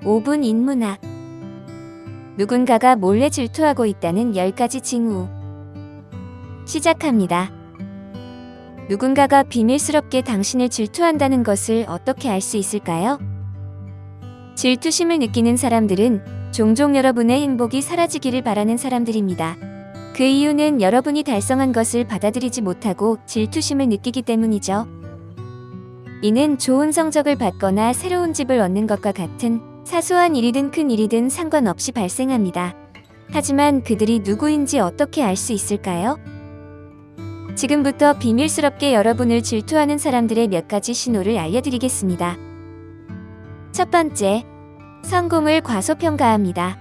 5분 인문학. 누군가가 몰래 질투하고 있다는 10가지 징후. 시작합니다. 누군가가 비밀스럽게 당신을 질투한다는 것을 어떻게 알 수 있을까요? 질투심을 느끼는 사람들은 종종 여러분의 행복이 사라지기를 바라는 사람들입니다. 그 이유는 여러분이 달성한 것을 받아들이지 못하고 질투심을 느끼기 때문이죠. 이는 좋은 성적을 받거나 새로운 집을 얻는 것과 같은 사소한 일이든 큰 일이든 상관없이 발생합니다. 하지만 그들이 누구인지 어떻게 알 수 있을까요? 지금부터 비밀스럽게 여러분을 질투하는 사람들의 몇 가지 신호를 알려드리겠습니다. 첫 번째, 성공을 과소평가합니다.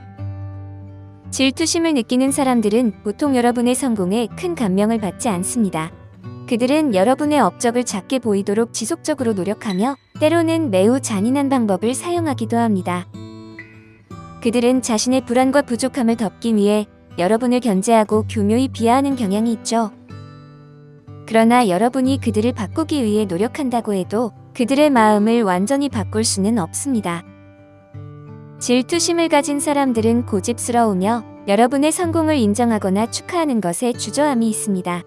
질투심을 느끼는 사람들은 보통 여러분의 성공에 큰 감명을 받지 않습니다. 그들은 여러분의 업적을 작게 보이도록 지속적으로 노력하며 때로는 매우 잔인한 방법을 사용하기도 합니다. 그들은 자신의 불안과 부족함을 덮기 위해 여러분을 견제하고 교묘히 비하하는 경향이 있죠. 그러나 여러분이 그들을 바꾸기 위해 노력한다고 해도 그들의 마음을 완전히 바꿀 수는 없습니다. 질투심을 가진 사람들은 고집스러우며 여러분의 성공을 인정하거나 축하하는 것에 주저함이 있습니다.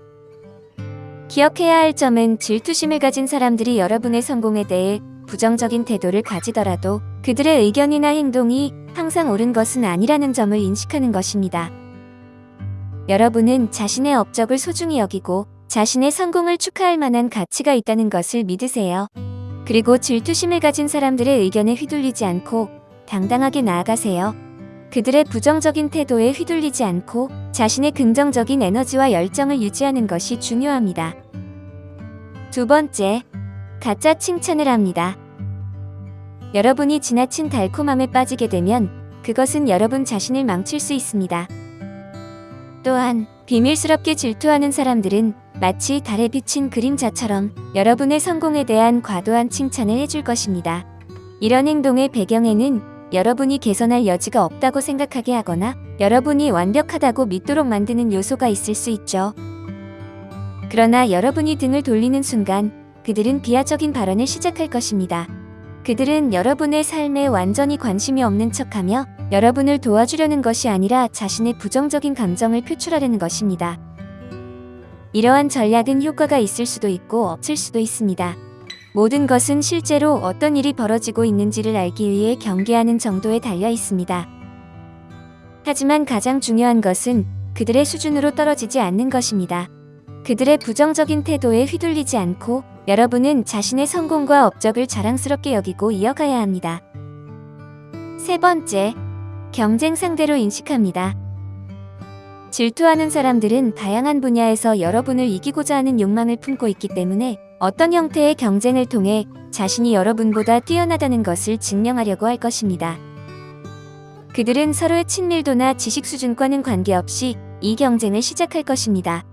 기억해야 할 점은 질투심을 가진 사람들이 여러분의 성공에 대해 부정적인 태도를 가지더라도 그들의 의견이나 행동이 항상 옳은 것은 아니라는 점을 인식하는 것입니다. 여러분은 자신의 업적을 소중히 여기고 자신의 성공을 축하할 만한 가치가 있다는 것을 믿으세요. 그리고 질투심을 가진 사람들의 의견에 휘둘리지 않고 당당하게 나아가세요. 그들의 부정적인 태도에 휘둘리지 않고 자신의 긍정적인 에너지와 열정을 유지하는 것이 중요합니다. 두 번째, 가짜 칭찬을 합니다. 여러분이 지나친 달콤함에 빠지게 되면 그것은 여러분 자신을 망칠 수 있습니다. 또한 비밀스럽게 질투하는 사람들은 마치 달에 비친 그림자처럼 여러분의 성공에 대한 과도한 칭찬을 해줄 것입니다. 이런 행동의 배경에는 여러분이 개선할 여지가 없다고 생각하게 하거나 여러분이 완벽하다고 믿도록 만드는 요소가 있을 수 있죠. 그러나 여러분이 등을 돌리는 순간 그들은 비하적인 발언을 시작할 것입니다. 그들은 여러분의 삶에 완전히 관심이 없는 척하며 여러분을 도와주려는 것이 아니라 자신의 부정적인 감정을 표출하려는 것입니다. 이러한 전략은 효과가 있을 수도 있고 없을 수도 있습니다. 모든 것은 실제로 어떤 일이 벌어지고 있는지를 알기 위해 경계하는 정도에 달려 있습니다. 하지만 가장 중요한 것은 그들의 수준으로 떨어지지 않는 것입니다. 그들의 부정적인 태도에 휘둘리지 않고 여러분은 자신의 성공과 업적을 자랑스럽게 여기고 이어가야 합니다. 세 번째, 경쟁 상대로 인식합니다. 질투하는 사람들은 다양한 분야에서 여러분을 이기고자 하는 욕망을 품고 있기 때문에 어떤 형태의 경쟁을 통해 자신이 여러분보다 뛰어나다는 것을 증명하려고 할 것입니다. 그들은 서로의 친밀도나 지식 수준과는 관계없이 이 경쟁을 시작할 것입니다.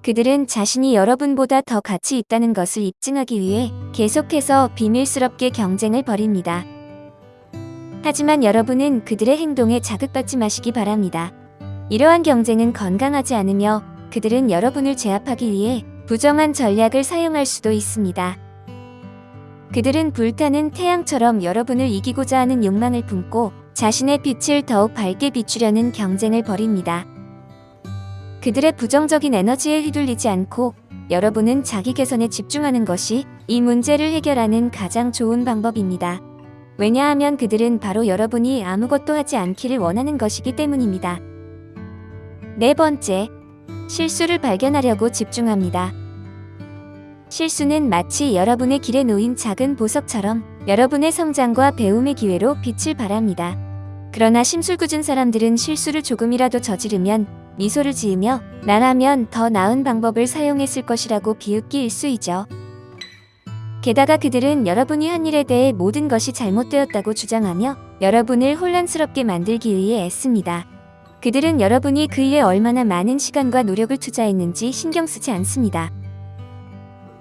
그들은 자신이 여러분보다 더 가치 있다는 것을 입증하기 위해 계속해서 비밀스럽게 경쟁을 벌입니다. 하지만 여러분은 그들의 행동에 자극받지 마시기 바랍니다. 이러한 경쟁은 건강하지 않으며 그들은 여러분을 제압하기 위해 부정한 전략을 사용할 수도 있습니다. 그들은 불타는 태양처럼 여러분을 이기고자 하는 욕망을 품고 자신의 빛을 더욱 밝게 비추려는 경쟁을 벌입니다. 그들의 부정적인 에너지에 휘둘리지 않고 여러분은 자기 개선에 집중하는 것이 이 문제를 해결하는 가장 좋은 방법입니다. 왜냐하면 그들은 바로 여러분이 아무것도 하지 않기를 원하는 것이기 때문입니다. 네 번째, 실수를 발견하려고 집중합니다. 실수는 마치 여러분의 길에 놓인 작은 보석처럼 여러분의 성장과 배움의 기회로 빛을 발합니다. 그러나 심술궂은 사람들은 실수를 조금이라도 저지르면 미소를 지으며 나라면 더 나은 방법을 사용했을 것이라고 비웃기 일쑤이죠. 게다가 그들은 여러분이 한 일에 대해 모든 것이 잘못되었다고 주장하며 여러분을 혼란스럽게 만들기 위해 애씁니다. 그들은 여러분이 그 일에 얼마나 많은 시간과 노력을 투자했는지 신경 쓰지 않습니다.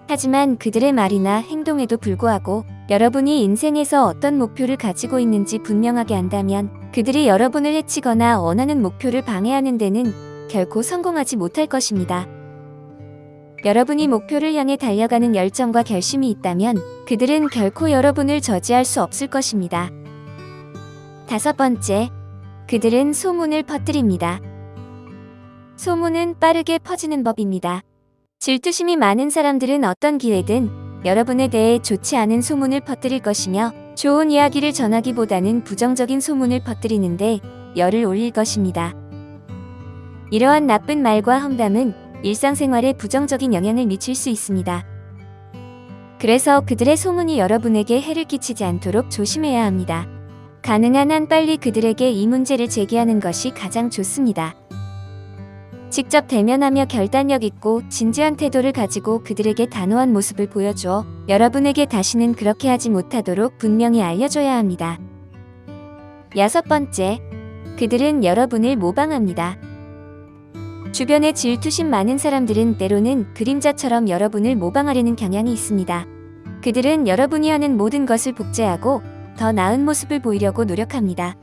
하지만 그들의 말이나 행동에도 불구하고 여러분이 인생에서 어떤 목표를 가지고 있는지 분명하게 안다면 그들이 여러분을 해치거나 원하는 목표를 방해하는 데는 결코 성공하지 못할 것입니다. 여러분이 목표를 향해 달려가는 열정과 결심이 있다면 그들은 결코 여러분을 저지할 수 없을 것입니다. 5번째, 그들은 소문을 퍼뜨립니다. 소문은 빠르게 퍼지는 법입니다. 질투심이 많은 사람들은 어떤 기회든 여러분에 대해 좋지 않은 소문을 퍼뜨릴 것이며 좋은 이야기를 전하기보다는 부정적인 소문을 퍼뜨리는데 열을 올릴 것입니다. 이러한 나쁜 말과 험담은 일상생활에 부정적인 영향을 미칠 수 있습니다. 그래서 그들의 소문이 여러분에게 해를 끼치지 않도록 조심해야 합니다. 가능한 한 빨리 그들에게 이 문제를 제기하는 것이 가장 좋습니다. 직접 대면하며 결단력 있고 진지한 태도를 가지고 그들에게 단호한 모습을 보여줘 여러분에게 다시는 그렇게 하지 못하도록 분명히 알려줘야 합니다. 6번째, 그들은 여러분을 모방합니다. 주변에 질투심 많은 사람들은 때로는 그림자처럼 여러분을 모방하려는 경향이 있습니다. 그들은 여러분이 하는 모든 것을 복제하고 더 나은 모습을 보이려고 노력합니다.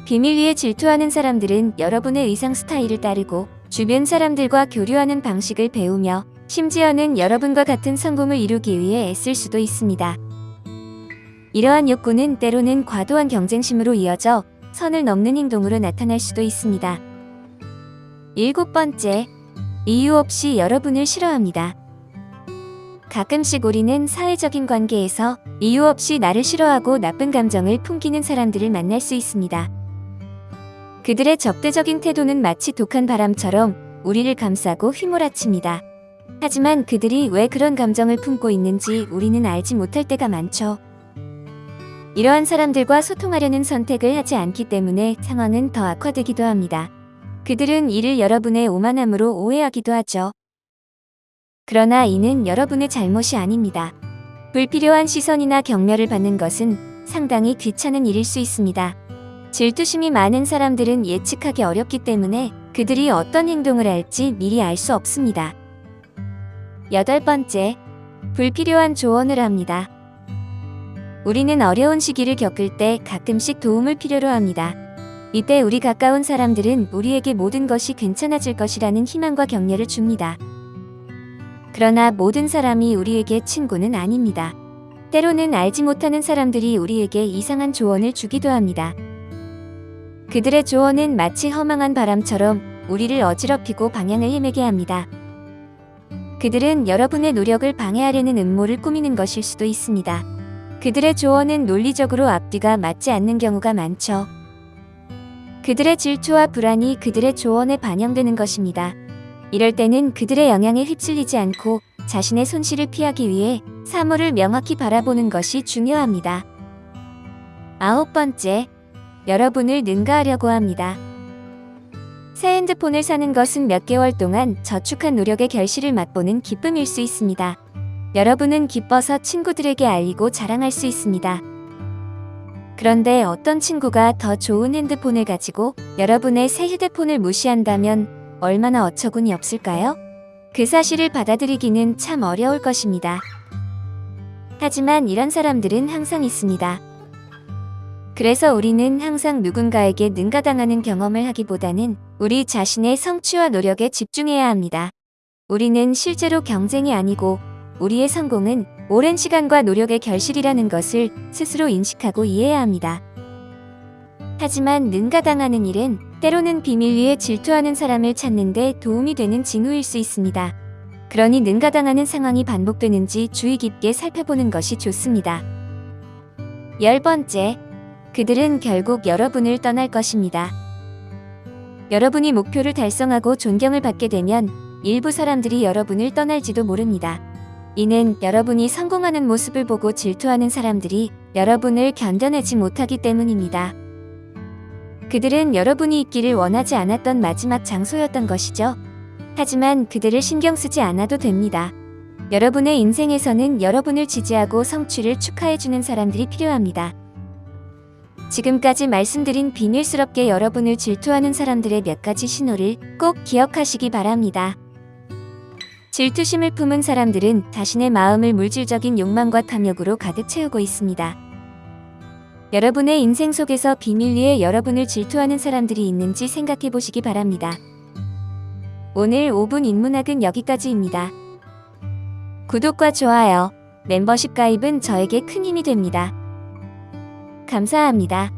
비밀 위에 질투하는 사람들은 여러분의 의상 스타일을 따르고 주변 사람들과 교류하는 방식을 배우며 심지어는 여러분과 같은 성공을 이루기 위해 애쓸 수도 있습니다. 이러한 욕구는 때로는 과도한 경쟁심으로 이어져 선을 넘는 행동으로 나타날 수도 있습니다. 7번째, 이유 없이 여러분을 싫어합니다. 가끔씩 우리는 사회적인 관계에서 이유 없이 나를 싫어하고 나쁜 감정을 풍기는 사람들을 만날 수 있습니다. 그들의 적대적인 태도는 마치 독한 바람처럼 우리를 감싸고 휘몰아칩니다. 하지만 그들이 왜 그런 감정을 품고 있는지 우리는 알지 못할 때가 많죠. 이러한 사람들과 소통하려는 선택을 하지 않기 때문에 상황은 더 악화되기도 합니다. 그들은 이를 여러분의 오만함으로 오해하기도 하죠. 그러나 이는 여러분의 잘못이 아닙니다. 불필요한 시선이나 격려를 받는 것은 상당히 귀찮은 일일 수 있습니다. 질투심이 많은 사람들은 예측하기 어렵기 때문에 그들이 어떤 행동을 할지 미리 알 수 없습니다. 8번째, 불필요한 조언을 합니다. 우리는 어려운 시기를 겪을 때 가끔씩 도움을 필요로 합니다. 이때 우리 가까운 사람들은 우리에게 모든 것이 괜찮아질 것이라는 희망과 격려를 줍니다. 그러나 모든 사람이 우리에게 친구는 아닙니다. 때로는 알지 못하는 사람들이 우리에게 이상한 조언을 주기도 합니다. 그들의 조언은 마치 허망한 바람처럼 우리를 어지럽히고 방향을 헤매게 합니다. 그들은 여러분의 노력을 방해하려는 음모를 꾸미는 것일 수도 있습니다. 그들의 조언은 논리적으로 앞뒤가 맞지 않는 경우가 많죠. 그들의 질투와 불안이 그들의 조언에 반영되는 것입니다. 이럴 때는 그들의 영향에 휩쓸리지 않고 자신의 손실을 피하기 위해 사물을 명확히 바라보는 것이 중요합니다. 9번째, 여러분을 능가하려고 합니다. 새 핸드폰을 사는 것은 몇 개월 동안 저축한 노력의 결실을 맛보는 기쁨일 수 있습니다. 여러분은 기뻐서 친구들에게 알리고 자랑할 수 있습니다. 그런데 어떤 친구가 더 좋은 핸드폰을 가지고 여러분의 새 휴대폰을 무시한다면 얼마나 어처구니 없을까요? 그 사실을 받아들이기는 참 어려울 것입니다. 하지만 이런 사람들은 항상 있습니다. 그래서 우리는 항상 누군가에게 능가당하는 경험을 하기보다는 우리 자신의 성취와 노력에 집중해야 합니다. 우리는 실제로 경쟁이 아니고 우리의 성공은 오랜 시간과 노력의 결실이라는 것을 스스로 인식하고 이해해야 합니다. 하지만 능가당하는 일은 때로는 비밀 위에 질투하는 사람을 찾는 데 도움이 되는 징후일 수 있습니다. 그러니 능가당하는 상황이 반복되는지 주의 깊게 살펴보는 것이 좋습니다. 10번째, 그들은 결국 여러분을 떠날 것입니다. 여러분이 목표를 달성하고 존경을 받게 되면 일부 사람들이 여러분을 떠날지도 모릅니다. 이는 여러분이 성공하는 모습을 보고 질투하는 사람들이 여러분을 견뎌내지 못하기 때문입니다. 그들은 여러분이 있기를 원하지 않았던 마지막 장소였던 것이죠. 하지만 그들을 신경 쓰지 않아도 됩니다. 여러분의 인생에서는 여러분을 지지하고 성취를 축하해주는 사람들이 필요합니다. 지금까지 말씀드린 비밀스럽게 여러분을 질투하는 사람들의 몇 가지 신호를 꼭 기억하시기 바랍니다. 질투심을 품은 사람들은 자신의 마음을 물질적인 욕망과 탐욕으로 가득 채우고 있습니다. 여러분의 인생 속에서 비밀 위에 여러분을 질투하는 사람들이 있는지 생각해 보시기 바랍니다. 오늘 5분 인문학은 여기까지입니다. 구독과 좋아요, 멤버십 가입은 저에게 큰 힘이 됩니다. 감사합니다.